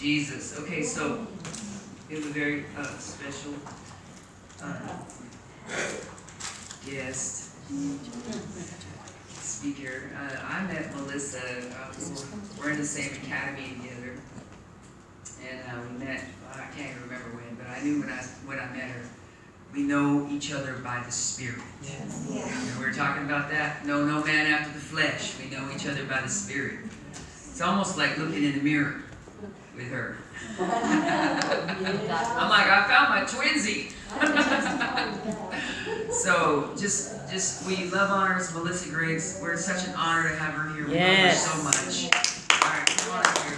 Jesus. Okay, so we have a very special guest speaker. I met Melissa. We're in the same academy together, and we met. Well, I can't even remember when, but I knew when I met her. We know each other by the Spirit. Yes. And we were talking about that. No man after the flesh. We know each other by the Spirit. It's almost like looking in the mirror with her. I'm like, I found my twinsy. So just we love honors Melissa Griggs. We're such an honor to have her here. We love her so much. All right, come on up here.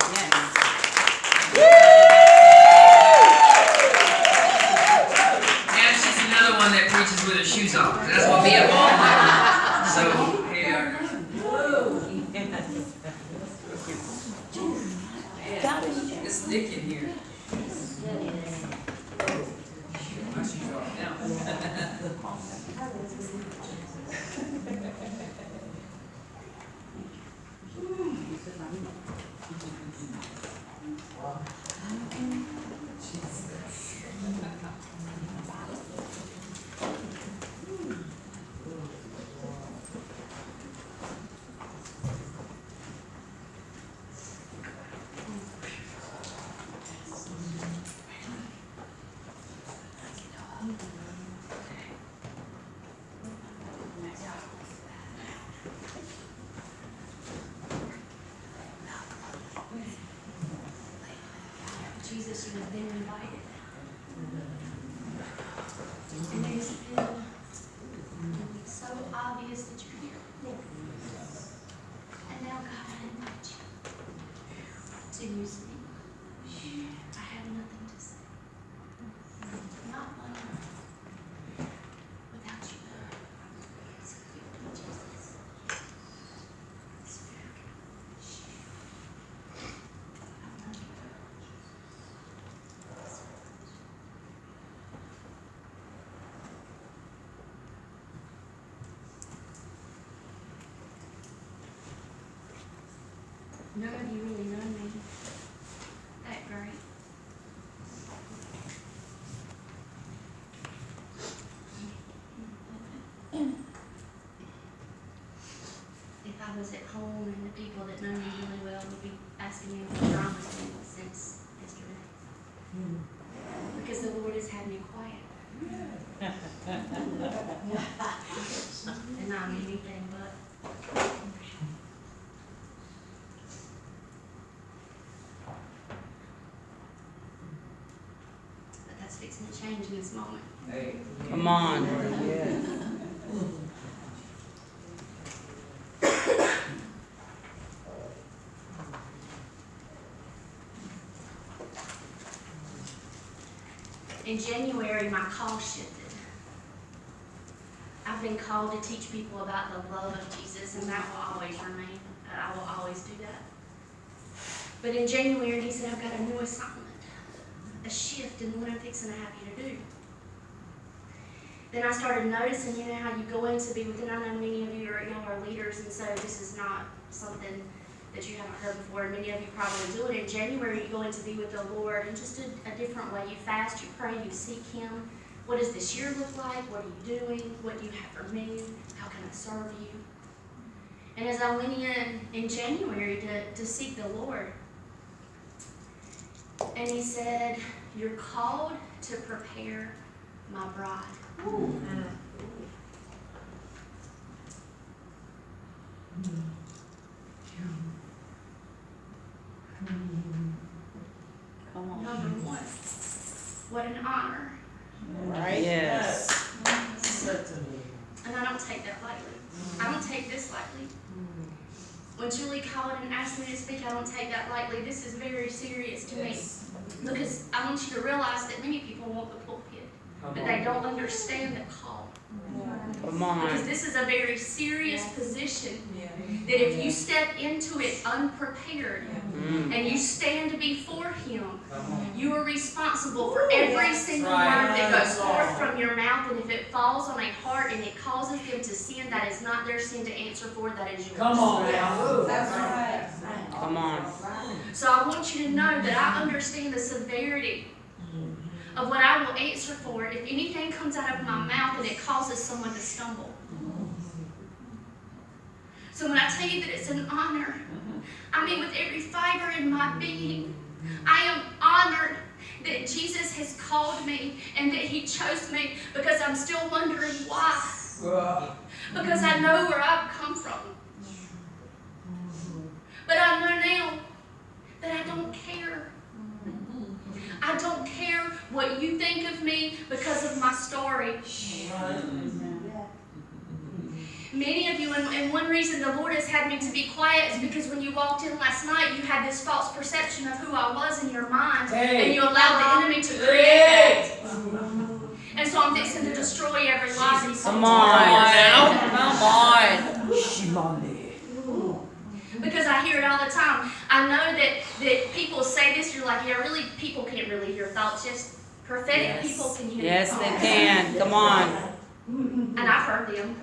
And she's another one that preaches with her shoes off. That's what me and Mom do. So here. It's thick in here. My shoes off now. Jesus, you have been invited. And it has been so obvious that you're here. And now, God, I invite you to use me. I have nothing to say. Not one word without you. So fill me, Jesus. Spirit. I love you. None of you really know me that great. If I was at home and the people that know me really well would be asking me what drama's been since yesterday. Because the Lord has had me quiet. And not anything but. Fixing to change in this moment. Hey. Come on. In January, my call shifted. I've been called to teach people about the love of Jesus, and that will always remain. I will always do that. But in January, he said, I've got a new assignment. A shift in what I'm fixing to have you to do. Then I started noticing, how you go in to be with, and I know many of you y'all are leaders, and so this is not something that you haven't heard before. Many of you probably do it. In January, you go in to be with the Lord in just a different way. You fast, you pray, you seek Him. What does this year look like? What are you doing? What do you have for me? How can I serve you? And as I went in January to seek the Lord, and he said, you're called to prepare my bride. Ooh. Come on. Number one, what an honor. Right? Yes. And I don't take that lightly. I don't take this lightly. When Julie called and asked me to speak, I don't take that lightly. This is very serious to me. Because I want you to realize that many people want the pulpit, but they don't understand the call. Come on. Because this is a very serious position that if you step into it unprepared and you stand before Him, you are responsible for every single word that goes forth from your mouth. And if it falls on a heart and it causes them to sin, that is not their sin to answer for, that is yours. Come on now. That's right. Come Come on. So I want you to know that I understand the severity of what I will answer for if anything comes out of my mouth and it causes someone to stumble. So when I tell you that it's an honor, I mean with every fiber in my being, I am honored that Jesus has called me and that He chose me, because I'm still wondering why. Because I know where I've come from. But I know now that I don't care. I don't care what you think of me because of my story. Many of you, and one reason the Lord has had me to be quiet is because when you walked in last night, you had this false perception of who I was in your mind, and you allowed the enemy to create that. And so I'm fixing to destroy every lie. Come on now. Come on. Because I hear it all the time. I know that people say this, you're like, yeah, really, people can't really hear thoughts. Just prophetic people can hear Yes, thoughts. they can. Come on. And I've heard them.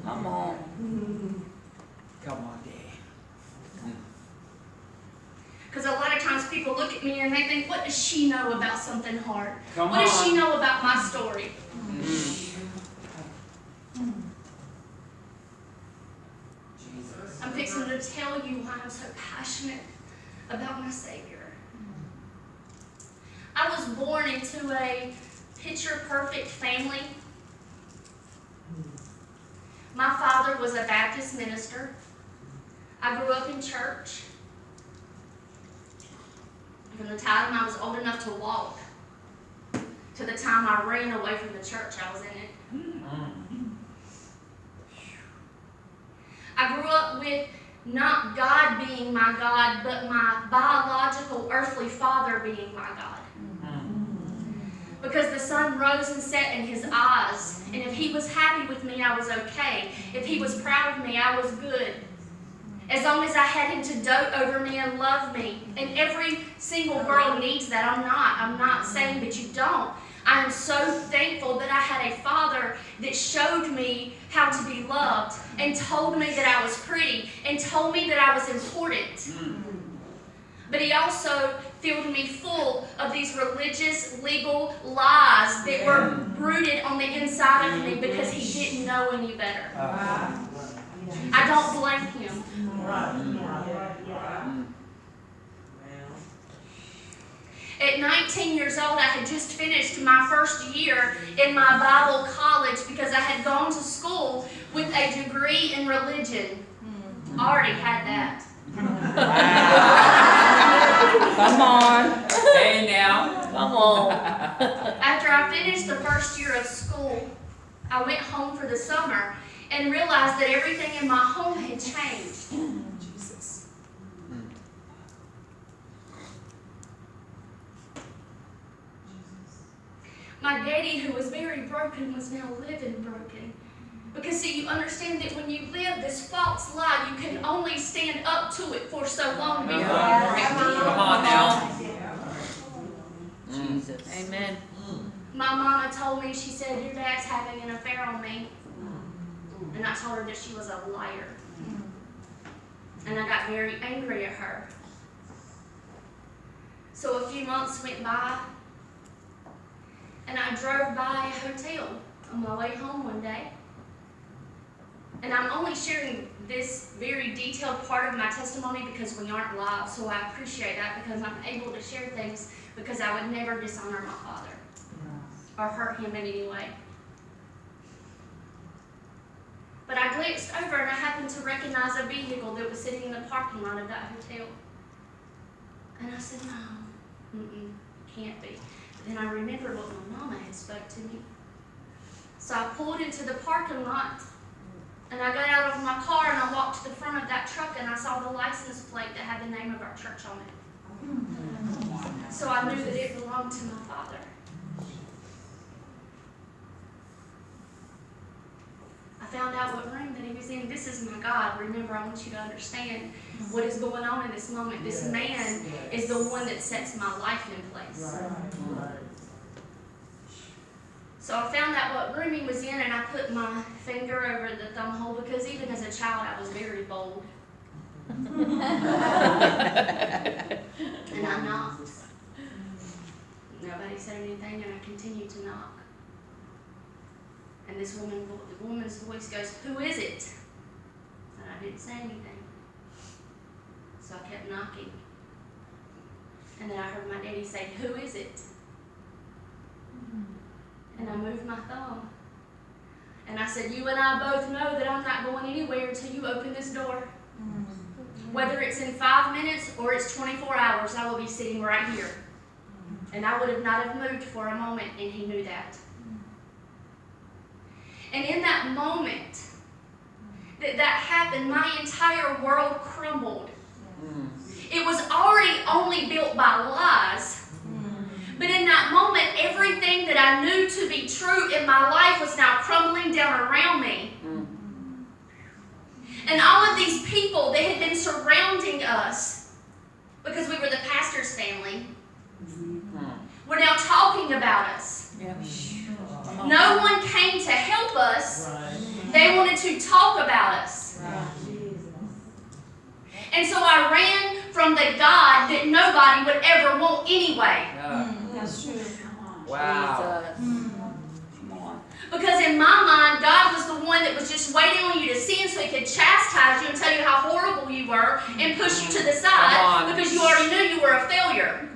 Come on. Come on, Dad. Because a lot of times people look at me and they think, what does she know about something hard? Come What does on. she know about my story? I'm fixing to tell you why I'm so passionate about my Savior. I was born into a picture-perfect family. My father was a Baptist minister. I grew up in church. From the time I was old enough to walk to the time I ran away from the church I was in it. I grew up with not God being my God, but my biological earthly father being my God. Because the sun rose and set in His eyes, and if He was happy with me, I was okay. If He was proud of me, I was good. As long as I had Him to dote over me and love me. And every single girl needs that. I'm not saying that you don't. I am so thankful that I had a father that showed me how to be loved and told me that I was pretty and told me that I was important. But He also filled me full of these religious, legal lies that were rooted on the inside of me because He didn't know any better. I don't blame Him. At 19 years old, I had just finished my first year in my Bible college because I had gone to school with a degree in religion. I already had that. Come on. Hey now. Come on. After I finished the first year of school, I went home for the summer and realized that everything in my home had changed. Jesus. My daddy, who was very broken, was now living broken. Because see, you understand that when you live this false lie, you can only stand up to it for so long before you break. Come on now. Jesus. Amen. My mama told me, she said, your dad's having an affair on me. And I told her that she was a liar. And I got very angry at her. So a few months went by, and I drove by a hotel on my way home one day. And I'm only sharing this very detailed part of my testimony because we aren't live, so I appreciate that because I'm able to share things because I would never dishonor my father or hurt him in any way. But I glanced over and I happened to recognize a vehicle that was sitting in the parking lot of that hotel. And I said, no, can't be. But then I remembered what my mama had spoke to me. So I pulled into the parking lot and I got out of my car and I walked to the front of that truck and I saw the license plate that had the name of our church on it. So I knew that it belonged to my father. I found out what room that he was in. This is my God. Remember, I want you to understand what is going on in this moment. This man is the one that sets my life in place. So I found out what room he was in, and I put my finger over the thumb hole because even as a child, I was very bold. And I knocked. Nobody said anything, and I continued to knock. And the woman's voice goes, "Who is it?" And I didn't say anything. So I kept knocking. And then I heard my daddy say, "Who is it?" And I moved my thumb. And I said, "You and I both know that I'm not going anywhere until you open this door. Whether it's in 5 minutes or it's 24 hours, I will be sitting right here." And I would have not have moved for a moment, and he knew that. And in that moment that happened, my entire world crumbled. It was already only built by lies. But in that moment, everything that I knew to be true in my life was now crumbling down around me. And all of these people that had been surrounding us, because we were the pastor's family, were now talking about us. No one came to help us. They wanted to talk about us. And so I ran from the God that nobody would ever want anyway. That's true. Wow. Because in my mind, God was the one that was just waiting on you to sin so he could chastise you and tell you how horrible you were and push you to the side because you already knew you were a failure.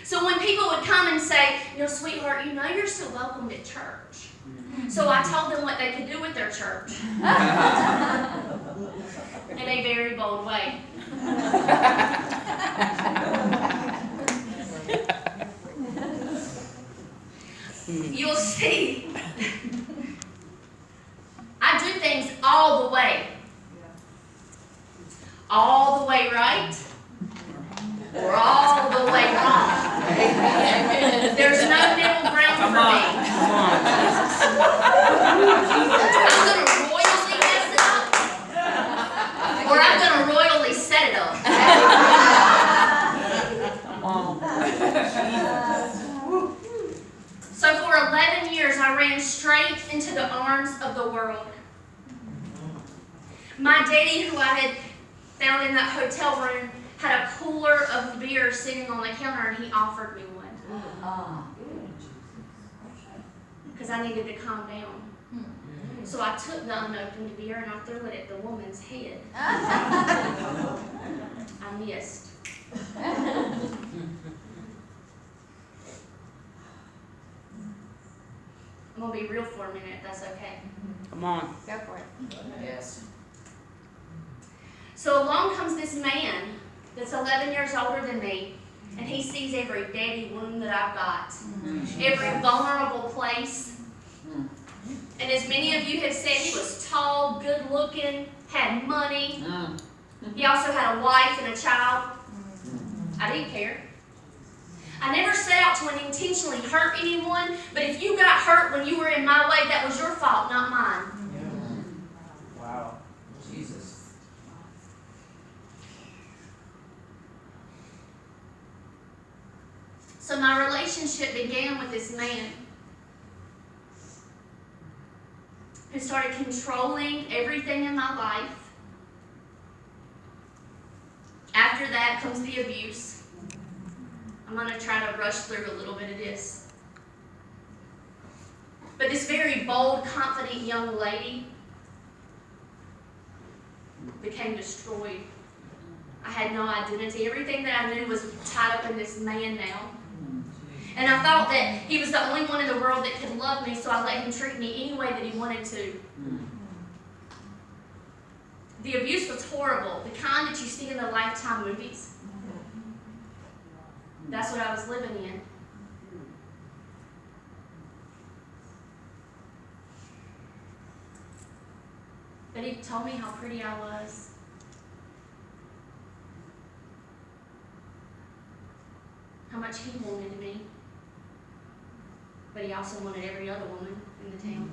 So when people would come and say, "Sweetheart, you're still welcome at church." So I told them what they could do with their church. In a very bold way. You'll see. I do things all the way. All the way right or all the way wrong. There's no middle ground for me. I'm going to royally mess it up, or I'm going to royally set it up. So for 11 years, I ran straight into the arms of the world. My daddy, who I had found in that hotel room, had a cooler of beer sitting on the counter, and he offered me one. Because I needed to calm down. So I took the unopened beer and I threw it at the woman's head. I missed. I'm going to be real for a minute, if that's okay. Come on. Go for it. Yes. So along comes this man that's 11 years older than me, and he sees every daddy wound that I've got, every vulnerable place. And as many of you have said, he was tall, good looking, had money. He also had a wife and a child. I didn't care. I never set out to intentionally hurt anyone, but if you got hurt when you were in my way, that was your fault, not mine. Wow. Jesus. So my relationship began with this man who started controlling everything in my life. After that comes the abuse. I'm going to try to rush through a little bit of this. But this very bold, confident young lady became destroyed. I had no identity. Everything that I knew was tied up in this man now. And I thought that he was the only one in the world that could love me, so I let him treat me any way that he wanted to. The abuse was horrible, the kind that you see in the Lifetime movies. That's what I was living in. But he told me how pretty I was. How much he wanted me. But he also wanted every other woman in the town.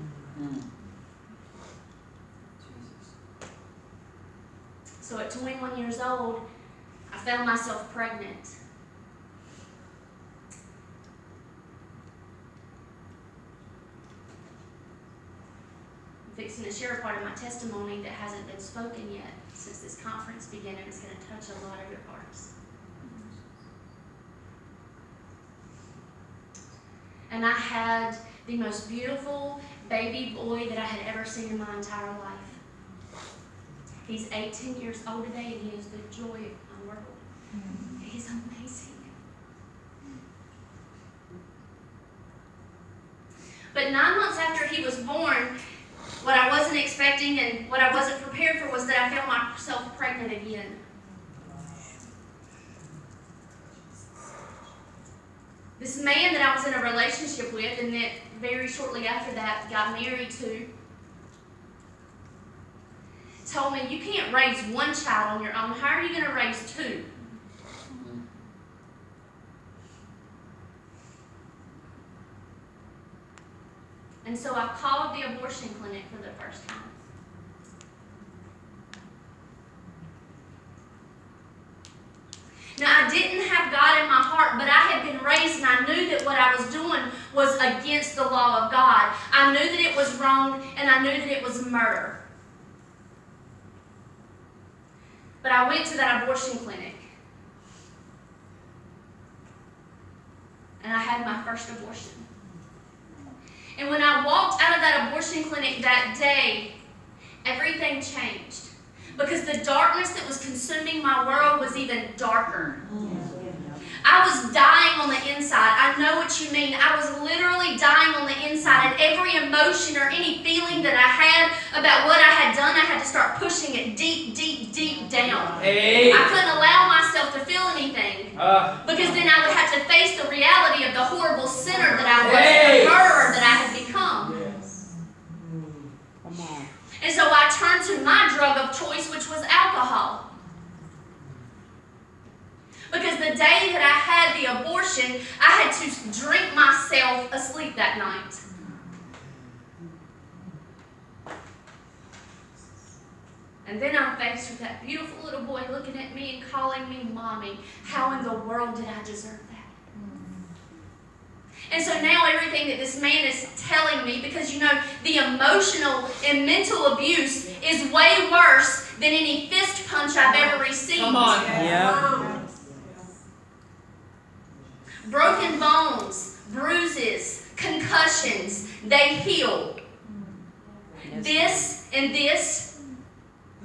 Jesus. So at 21 years old, I found myself pregnant. I'm fixing to share a part of my testimony that hasn't been spoken yet since this conference began, and it's going to touch a lot of your hearts. And I had the most beautiful baby boy that I had ever seen in my entire life. He's 18 years old today, and he is the joy of my world. He's amazing. But 9 months after he was born, what I wasn't expecting and what I wasn't prepared for was that I found myself pregnant again. This man that I was in a relationship with and that very shortly after that got married to told me, you can't raise one child on your own. How are you going to raise two? And so I called the abortion clinic for the first time. Now, I didn't have God in my heart, but I had been raised and I knew that what I was doing was against the law of God. I knew that it was wrong and I knew that it was murder. But I went to that abortion clinic. And I had my first abortion. And when I walked out of that abortion clinic that day, everything changed. Because the darkness that was consuming my world was even darker. I was dying on the inside. I know what you mean. I was literally dying on the inside. And every emotion or any feeling that I had about what I had done, I had to start pushing it deep, deep, deep down. Hey. I couldn't allow myself to feel anything. Because then I would have to face the reality of the horrible sinner that I was, the murderer that I had become. Come on. And so I turned to my drug of choice, which was alcohol. Because the day that I had the abortion, I had to drink myself asleep that night. And then I'm faced with that beautiful little boy looking at me and calling me mommy. How in the world did I deserve that? And so now everything that this man is telling me, because you know, the emotional and mental abuse is way worse than any fist punch I've ever received. Come on. Yeah. Broken bones, bruises, concussions, they heal. This and this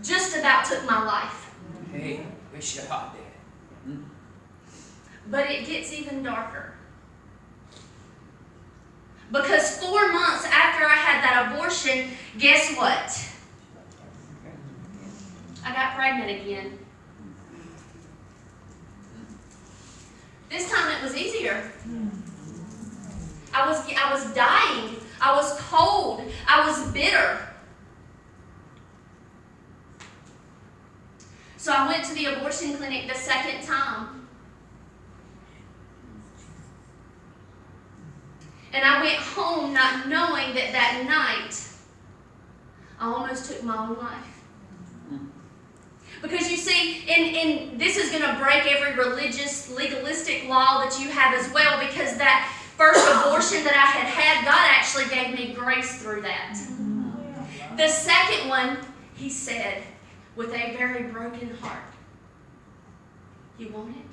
just about took my life. Hey, wish you hot there. But it gets even darker. Because 4 months after I had that abortion, guess what? I got pregnant again. This time it was easier. I was dying. I was cold. I was bitter. So I went to the abortion clinic the second time. And I went home not knowing that that night I almost took my own life. Because you see, and this is going to break every religious, legalistic law that you have as well, because that first abortion that I had, God actually gave me grace through that. The second one, he said, with a very broken heart, you want it?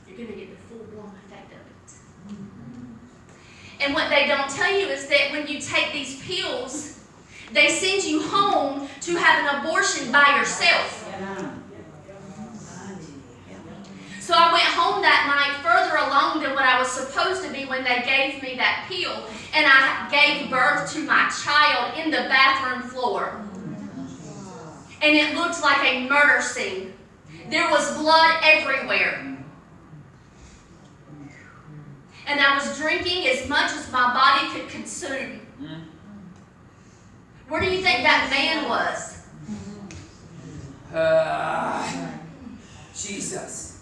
You're going to get the full-blown effect of it. And what they don't tell you is that when you take these pills, they send you home to have an abortion by yourself. So I went home that night further along than what I was supposed to be when they gave me that pill. And I gave birth to my child in the bathroom floor. And it looked like a murder scene. There was blood everywhere. And I was drinking as much as my body could consume. Where do you think that man was? Jesus.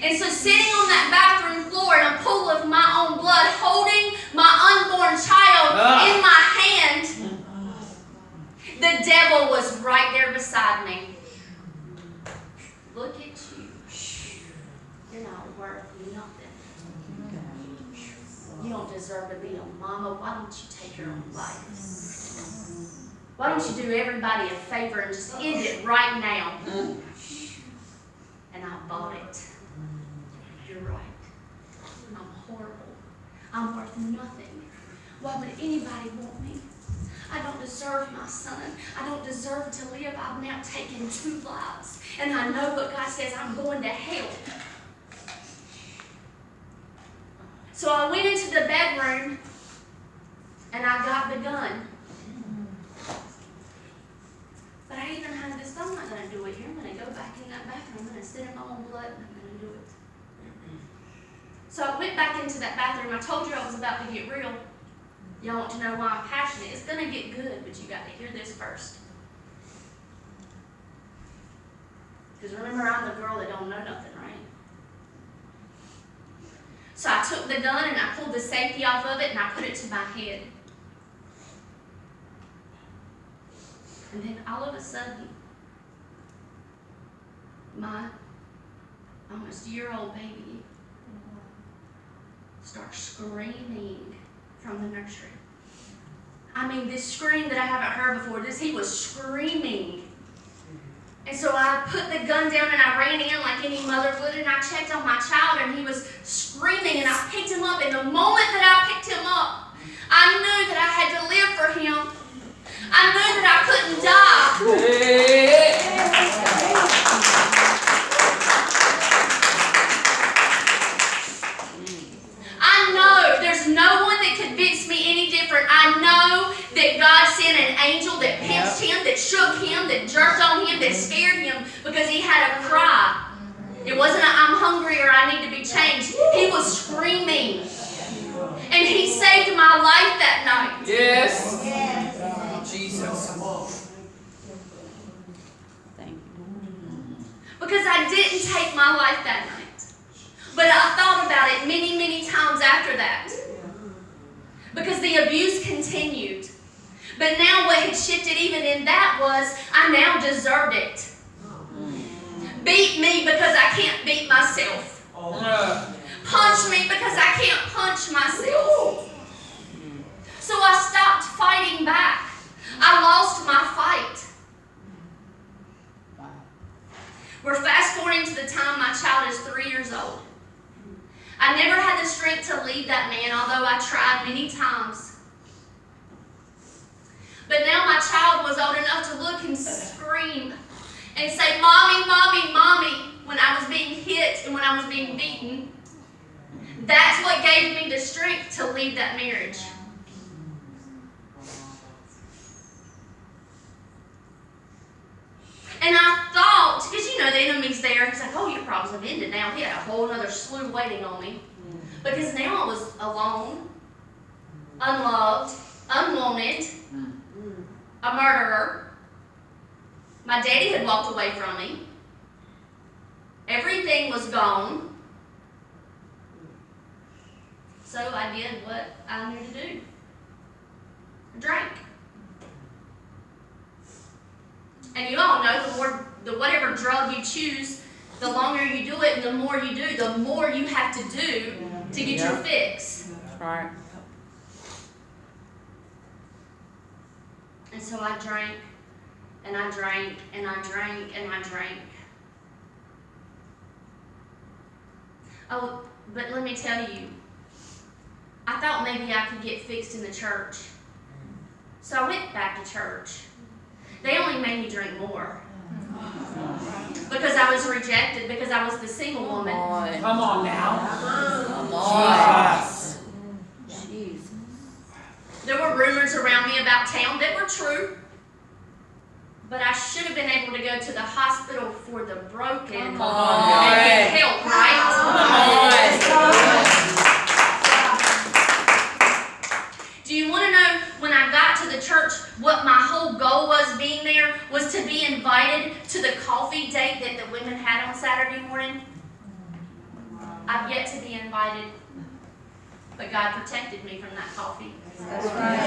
And so sitting on that bathroom floor in a pool of my own blood, holding my unborn child in my hand, the devil was right there beside me. Look at you. You're not worth nothing. don't deserve to be a mama. Why don't you take your own life? Why don't you do everybody a favor and just end it right now? And I bought it. You're right. I'm horrible. I'm worth nothing. Why would anybody want me? I don't deserve my son. I don't deserve to live. I've now taken 2 lives. And I know what God says, I'm going to hell. So I went into the bedroom and I got the gun. But I even had this, I'm not going to do it here. I'm going to go back in that bathroom. I'm going to sit in my own blood and I'm going to do it. So I went back into that bathroom. I told you I was about to get real. Y'all want to know why I'm passionate? It's going to get good, but you got to hear this first. Because remember, I'm the girl that don't know nothing, right? So I took the gun and I pulled the safety off of it and I put it to my head. And then all of a sudden, my almost year-old baby starts screaming from the nursery. I mean, this scream that I haven't heard before, he was screaming. And so I put the gun down and I ran in like any mother would and I checked on my child and he was screaming and I picked him up. And the moment that I picked him up, I knew that I had to live for him. I knew that I couldn't die. I know there's no one that convinced me any different. I know that God sent an angel that pinched him, that shook him, that jerked on him, that scared him because he had a cry. It wasn't a, I'm hungry or I need to be changed. He was screaming. And he saved my life that night. Yes. Jesus. Thank you. Because I didn't take my life that night. But I thought about it many, many times after that. Because the abuse continued. But now what had shifted even in that was, I now deserved it. Beat me because I can't beat myself. Punch me because I can't punch myself. So I stopped fighting back. I lost my fight. We're fast forwarding to the time my child is 3 years old. I never had the strength to leave that man, although I tried many times. But now my child was old enough to look and scream and say, "Mommy, Mommy, Mommy," when I was being hit and when I was being beaten. That's what gave me the strength to leave that marriage. And I thought, because you know the enemy's there, he's like, "Oh, your problems have ended now." He had a whole other slew waiting on me. Because now I was alone, unloved, unwanted, a murderer. My daddy had walked away from me. Everything was gone. So I did what I knew to do. I drank. And you all know whatever drug you choose, the longer you do it and the more you do, the more you have to do to get your fix. That's right. And so I drank, and I drank, and I drank, and I drank. Oh, but let me tell you, I thought maybe I could get fixed in the church. So I went back to church. They only made me drink more. Because I was rejected, because I was the single woman. Come on now. Come on. Jesus. There were rumors around me about town that were true. But I should have been able to go to the hospital for the broken and get help, right? Do you want to know, when I got to the church, what my whole goal was being there was to be invited to the coffee date that the women had on Saturday morning? I've yet to be invited, but God protected me from that coffee. That's right.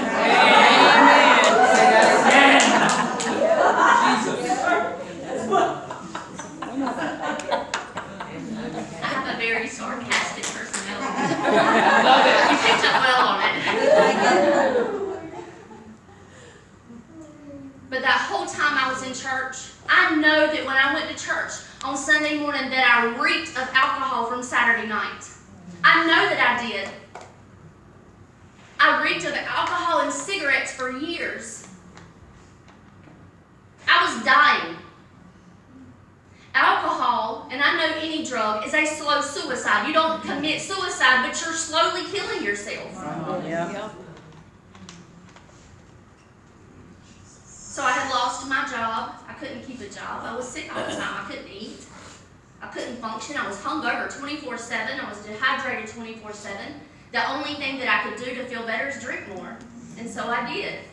I have a very sarcastic personality. Love it. You picked up But that whole time I was in church, I know that when I went to church on Sunday morning that I reeked of alcohol from Saturday night. I know that I did. I reeked of alcohol and cigarettes for years. I was dying. Alcohol, and I know any drug, is a slow suicide. You don't commit suicide, but you're slowly killing yourself. Yeah. So I had lost my job. I couldn't keep a job. I was sick all the time. I couldn't eat. I couldn't function. I was hungover 24/7. I was dehydrated 24/7. The only thing that I could do to feel better is drink more. And so I did.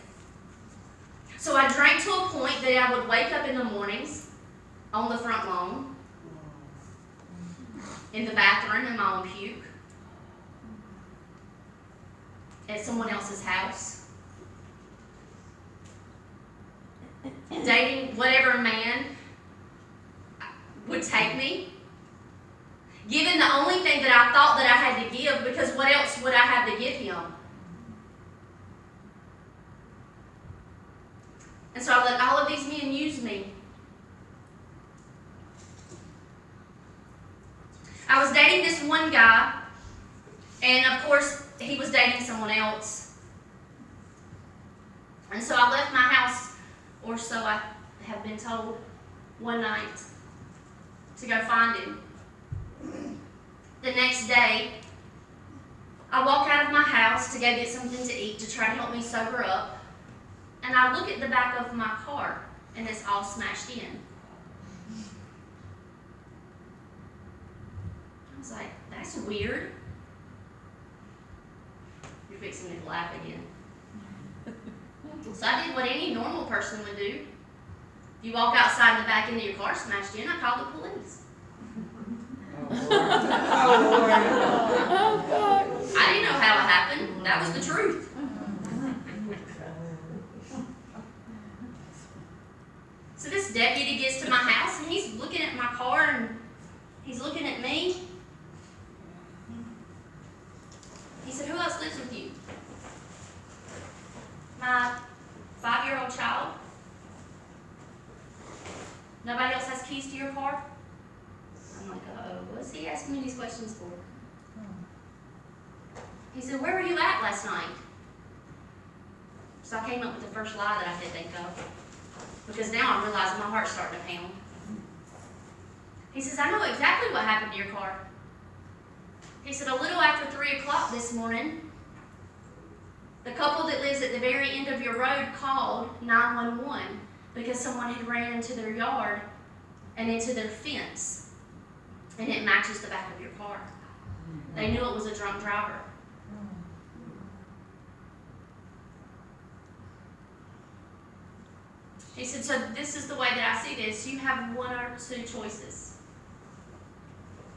So I drank to a point that I would wake up in the mornings on the front lawn, in the bathroom in my own puke, at someone else's house, dating whatever man would take me, giving the only thing that I thought that I had to give, because what else would I have to give him? And so I let all of these men use me. I was dating this one guy, and of course he was dating someone else. And so I left my house, or so I have been told, one night to go find him. The next day, I walk out of my house to go get something to eat to try to help me sober up, and I look at the back of my car, and it's all smashed in. I was like, that's weird. You're fixing to laugh again. So I did what any normal person would do. If you walk outside and the back end of your car smashed in, I called the police. I didn't know how it happened. That was the truth. So this deputy gets to my house and he's looking at my car and he's looking at me. He said, "Who else lives with you?" "My 5-year-old child." "Nobody else has keys to your car?" I'm like, uh-oh, what's he asking me these questions for? He said, "Where were you at last night?" So I came up with the first lie that I could think of, because now I'm realizing my heart's starting to pound. He says, "I know exactly what happened to your car." He said, "A little after 3 o'clock this morning, the couple that lives at the very end of your road called 911 because someone had ran into their yard and into their fence, and it matches the back of your car. They knew it was a drunk driver." He said, "So this is the way that I see this. You have one or two choices.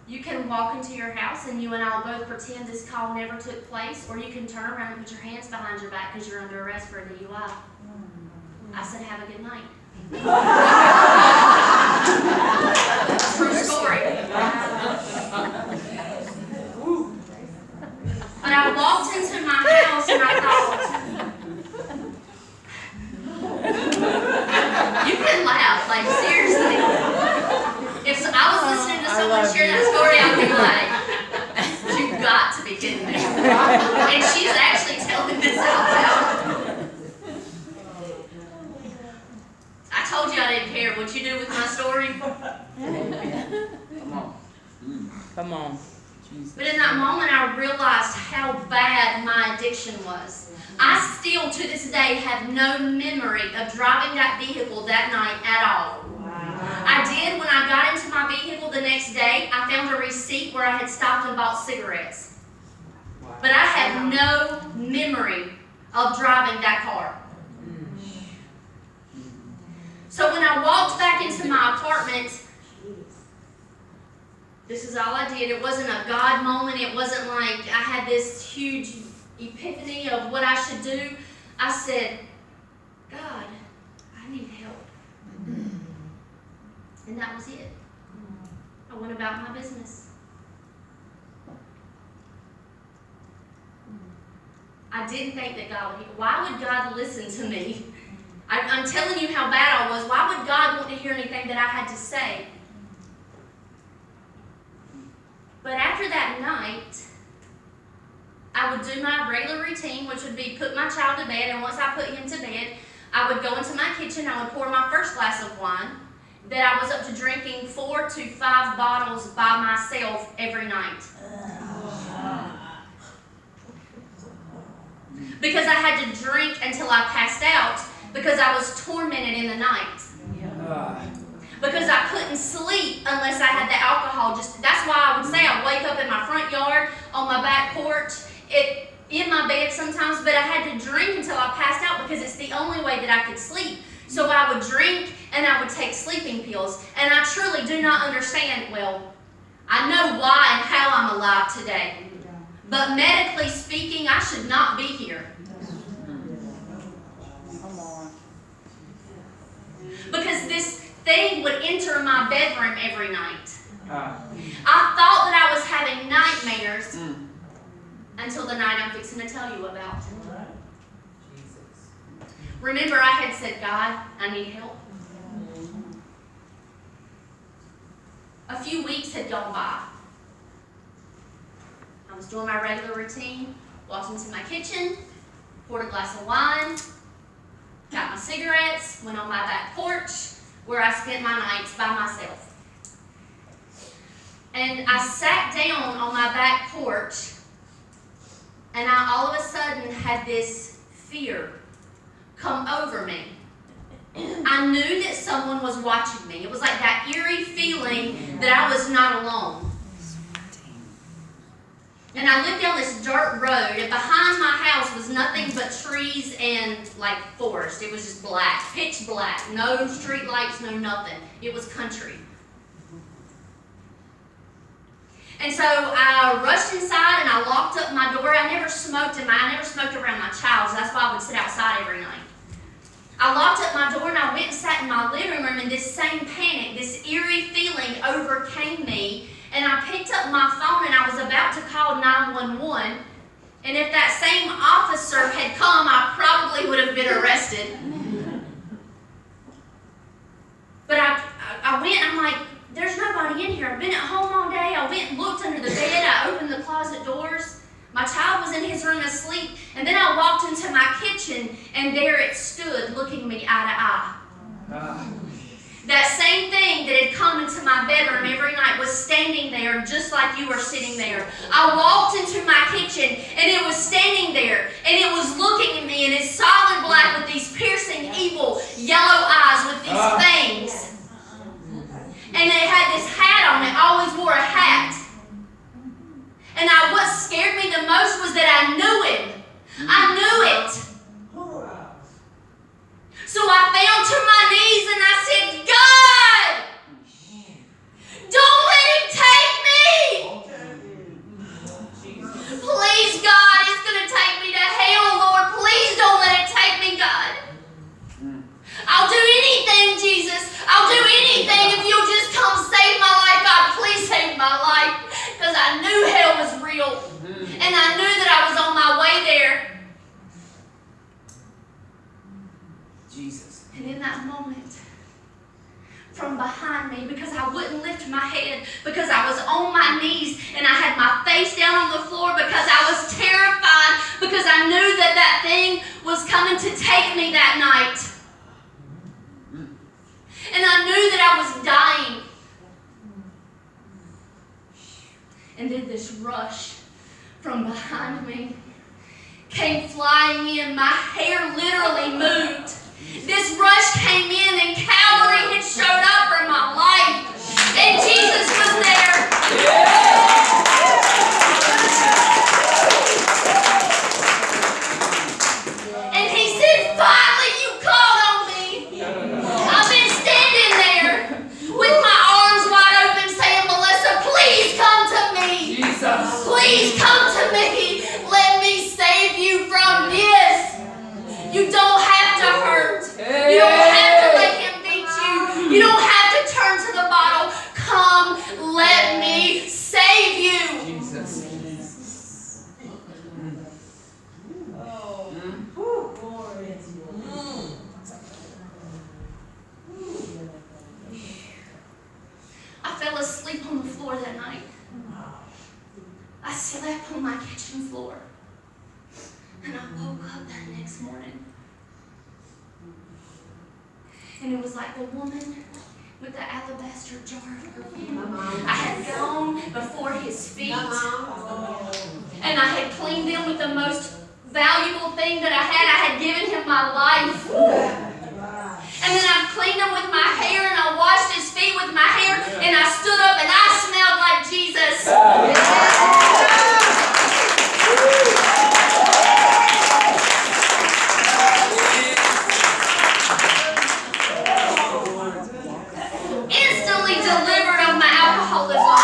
You can walk into your house and you and I will both pretend this call never took place, or you can turn around and put your hands behind your back because you're under arrest for a DUI. I said, "Have a good night." True story. But I walked into my house and I thought, you can laugh, like seriously. If I was listening to someone share that story, I'd be like, "You've got to be kidding me." And she's actually telling this out loud. I told you I didn't care what you do with my story. Come on. But in that moment, I realized how bad my addiction was. I still, to this day, have no memory of driving that vehicle that night at all. I did when I got into my vehicle the next day. I found a receipt where I had stopped and bought cigarettes. But I have no memory of driving that car. So when I walked back into my apartment, this is all I did. It wasn't a God moment. It wasn't like I had this huge epiphany of what I should do. I said, "God, I need help." And that was it. I went about my business. I didn't think that God would. Why would God listen to me? I'm telling you anything that I had to say. But after that night, I would do my regular routine, which would be put my child to bed, and once I put him to bed, I would go into my kitchen, I would pour my first glass of wine, that I was up to drinking 4 to 5 bottles by myself every night. Because I had to drink until I passed out, because I was tormented in the night. Because I couldn't sleep unless I had the alcohol. That's why I would say I wake up in my front yard, on my back porch, in my bed sometimes, but I had to drink until I passed out because it's the only way that I could sleep. So I would drink and I would take sleeping pills. And I truly do not understand, well, I know why and how I'm alive today. But medically speaking, I should not be here. Come on. Because this thing would enter my bedroom every night. I thought that I was having nightmares until the night I'm fixing to tell you about. Remember, I had said, God, I need help. A few weeks had gone by. I was doing my regular routine, walked into my kitchen, poured a glass of wine, got my cigarettes, went on my back porch, where I spent my nights by myself. And I sat down on my back porch, and I all of a sudden had this fear come over me. I knew that someone was watching me. It was like that eerie feeling that I was not alone. And I lived down this dirt road, and behind my house was nothing but trees and like forest. It was just black, pitch black, no street lights, no nothing. It was country. And so I rushed inside and I locked up my door. I never smoked around my child, so that's why I would sit outside every night. I locked up my door and I went and sat in my living room, and this same panic, this eerie feeling overcame me. And I picked up my phone and I was about to call 911. And if that same officer had come, I probably would have been arrested. But I went, I'm like, there's nobody in here. I've been at home all day. I went and looked under the bed. I opened the closet doors. My child was in his room asleep. And then I walked into my kitchen, and there it stood, looking me eye to eye. That same thing that had come into my bedroom every night was standing there just like you were sitting there. I walked into my kitchen, and it was standing there, and it was looking at me, and it's solid black with these piercing, evil, yellow eyes with these fangs. And it had this hat on it. I always wore a hat. And what scared me the most was that I knew him. I knew it. So I fell to my knees and I said, God, don't let him take me. Please, God, it's going to take me to hell, Lord. Please don't let it take me, God. I'll do anything, Jesus. I'll do anything if you'll just come save my life. God, please save my life. Because I knew hell was real. And I knew that I was on my way there. Jesus. And in that moment, from behind me, because I wouldn't lift my head, because I was on my knees and I had my face down on the floor, because I was terrified, because I knew that that thing was coming to take me that night. And I knew that I was dying. And then this rush from behind me came flying in. My hair literally moved. This rush came in and Calvary had showed up for my life. And Jesus was there. And he said, finally you called on me. I've been standing there with my arms wide open saying, Melissa, please come to me. Jesus. Please come to me. Let me save you from this. You don't have to hurt. slept on my kitchen floor. And I woke up that next morning. And it was like the woman with the alabaster jar of perfume. I had gone before his feet. And I had cleaned them with the most valuable thing that I had. I had given him my life. And then I cleaned him with my hair, and I washed his feet with my hair, and I stood up and I smelled like Jesus. Instantly delivered of my alcoholism.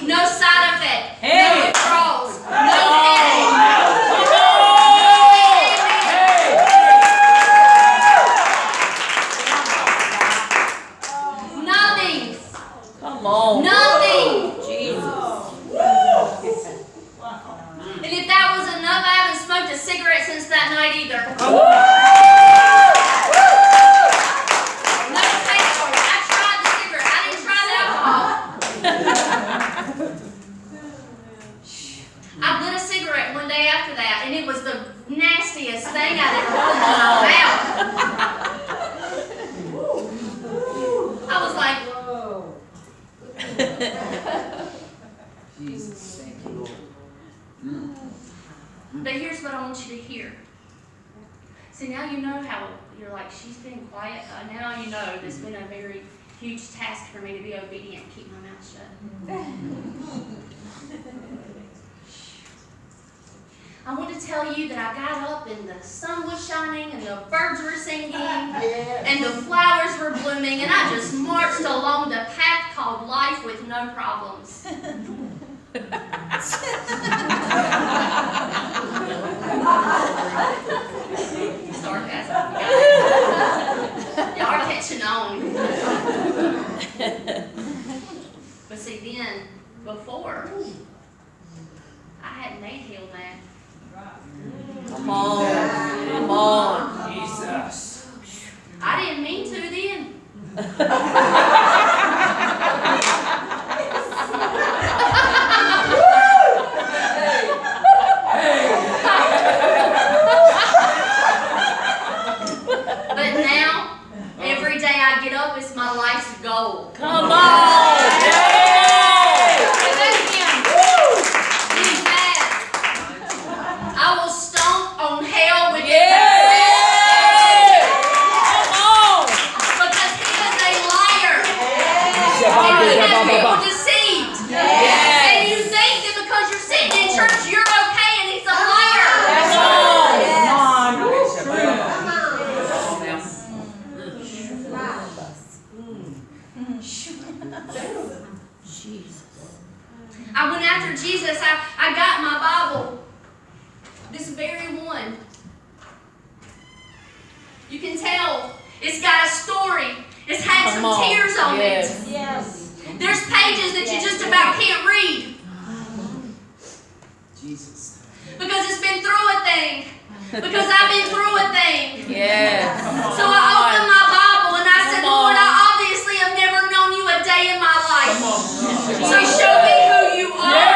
No side effect. No withdrawals. No headache. Nothing. Come on. Nothing. Jesus. And if that was enough, I haven't smoked a cigarette since that night either. No taste for it. I tried the cigarette. I didn't try the alcohol. I lit a cigarette one day after that, and it was the nastiest thing I'd ever put in my mouth. I was like, Jesus, thank you, Lord. but here's what I want you to hear. See, now you know how you're like, she's been quiet. Now you know it's been a very huge task for me to be obedient and keep my mouth shut. I want to tell you that I got up and the sun was shining and the birds were singing and the flowers were blooming, and I just marched along the path called life with no problems. Sarcasm. Y'all are catching on. But see, then, before, I hadn't made hell mad. Come on. Come on. Jesus. I didn't mean to then. But now, every day I get up is my life's goal. Come on. I will stomp on hell with because he is a liar. And he has people deceived. And you think that because you're sitting in church you're okay, and he's a liar. I went after Jesus. I got my Bible. This very one. You can tell it's got a story. It's had some tears on it. There's pages that you just about can't read. Jesus. Because it's been through a thing. Because I've been through a thing. Yes. So I opened my Bible and I said, Lord, I obviously have never known you a day in my life. So show me who you are.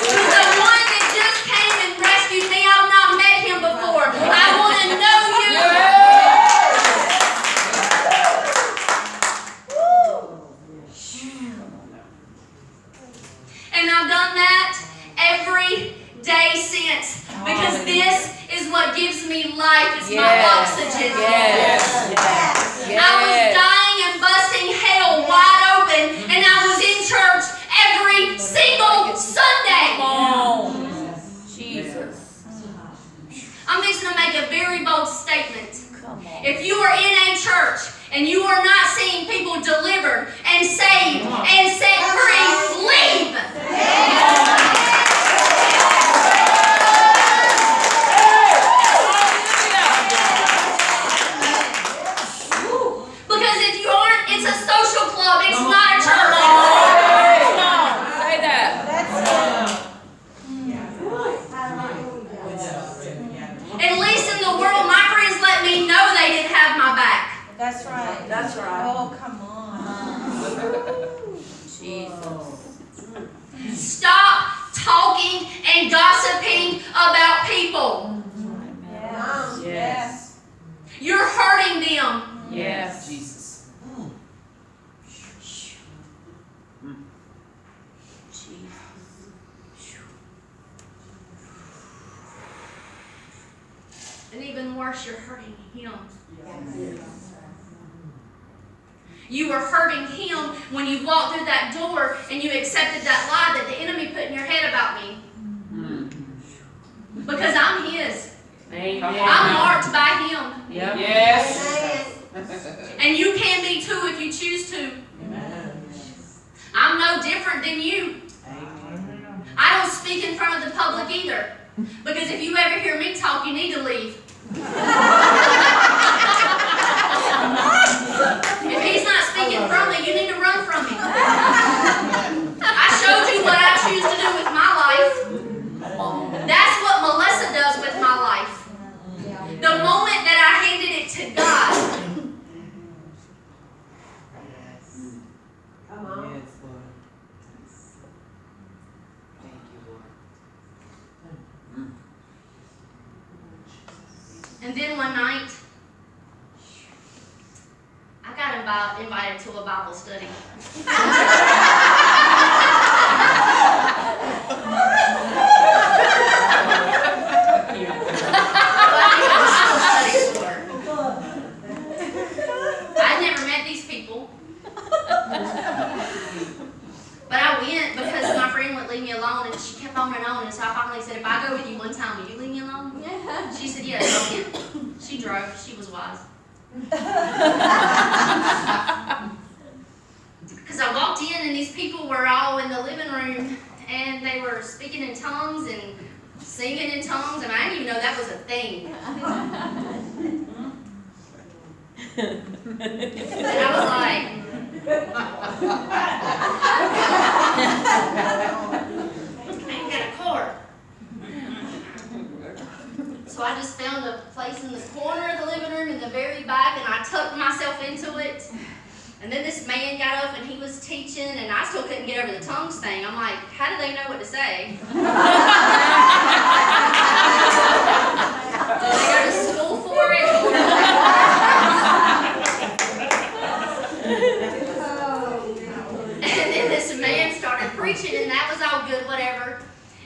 The one that just came and rescued me, I've not met him before. I want to know you. And I've done that every day since. Because this is what gives me life. It's my oxygen. I was dying and busting hell wide open, and I was in church every single Sunday. Jesus. I'm fixing to make a very bold statement. If you are in a church and you are not seeing people delivered and saved and set free, leave. Because if you aren't, it's a social club. It's not a church. Say that. And Stop talking and gossiping about people. Yes. You're hurting them. Yes. Jesus. And even worse, you're hurting him. You were hurting him when you walked through that door and you accepted that lie that the enemy put in your head about me. Because I'm his. Amen. I'm marked by him. Yep. Yes. And you can be too if you choose to. I'm no different than you. I don't speak in front of the public either. Because if you ever hear me talk, you need to leave. If he's not speaking from me, you need to run from him. I showed you what I choose to do with my life. That's what Melissa does with my life. The moment that I handed it to God, Come on. Yes, Lord. Thank you, Lord. and then one night, I got invited to a Bible study. I'd never met these people. But I went because my friend wouldn't leave me alone, and she kept on and on, and so I finally said, if I go with you one time, will you leave me alone? She said, yes, I went. She drove. She was wise. Because I walked in, and these people were all in the living room, and they were speaking in tongues and singing in tongues, and I didn't even know that was a thing. And I was like, I ain't got a cord. So I just found a place in the corner of the living room in the very back, and I tucked myself into it. And then this man got up and he was teaching, and I still couldn't get over the tongues thing. I'm like, how do they know what to say? Did they go to school for it? And then this man started preaching, and that was all good, whatever.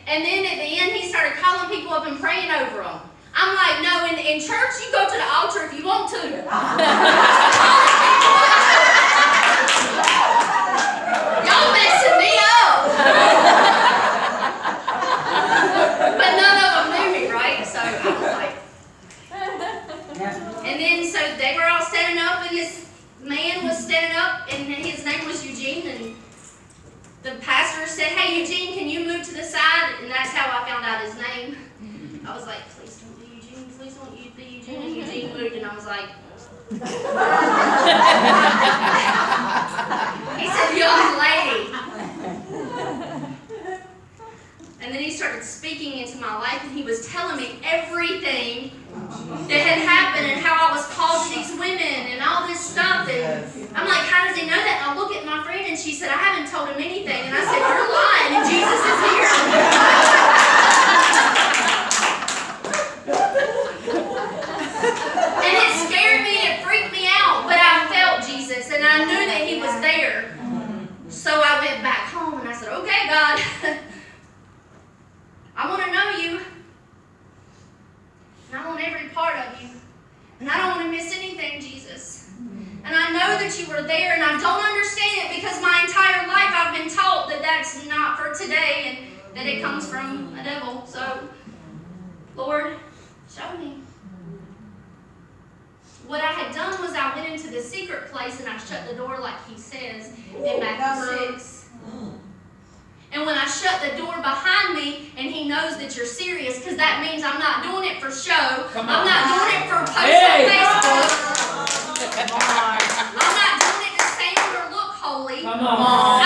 And then at the end, he started calling people up and praying over them. I'm like, no, in church, you go to the altar if you want to. Y'all messing me up. But none of them knew me, right? So I was like, and then so they were all standing up, and this man was standing up, and his name was Eugene, and the pastor said, hey, Eugene, can you move to the side? And that's how I found out his name. I was like, please don't be Eugene, please don't be Eugene. And Eugene moved, and I was like, he said, young lady. And then he started speaking into my life, and he was telling me everything that had happened and how I was called to these women and all this stuff. And I'm like, how does he know that? And I look at my friend, and she said, I haven't told him anything. And I said, you're lying, and Jesus is here. And it scared me, it freaked me out, but I felt Jesus, and I knew that he was there. So I went back home, and I said, okay, God, I want to know you, and I want every part of you, and I don't want to miss anything, Jesus. And I know that you were there, and I don't understand it because my entire life I've been taught that that's not for today, and that it comes from a devil. So, Lord, show me. What I had done was I went into the secret place and I shut the door like he says in Matthew 6. And when I shut the door behind me, and he knows that you're serious, because that means I'm not doing it for show. I'm not doing it for post on Facebook. I'm not doing it to sound or look holy. Come on.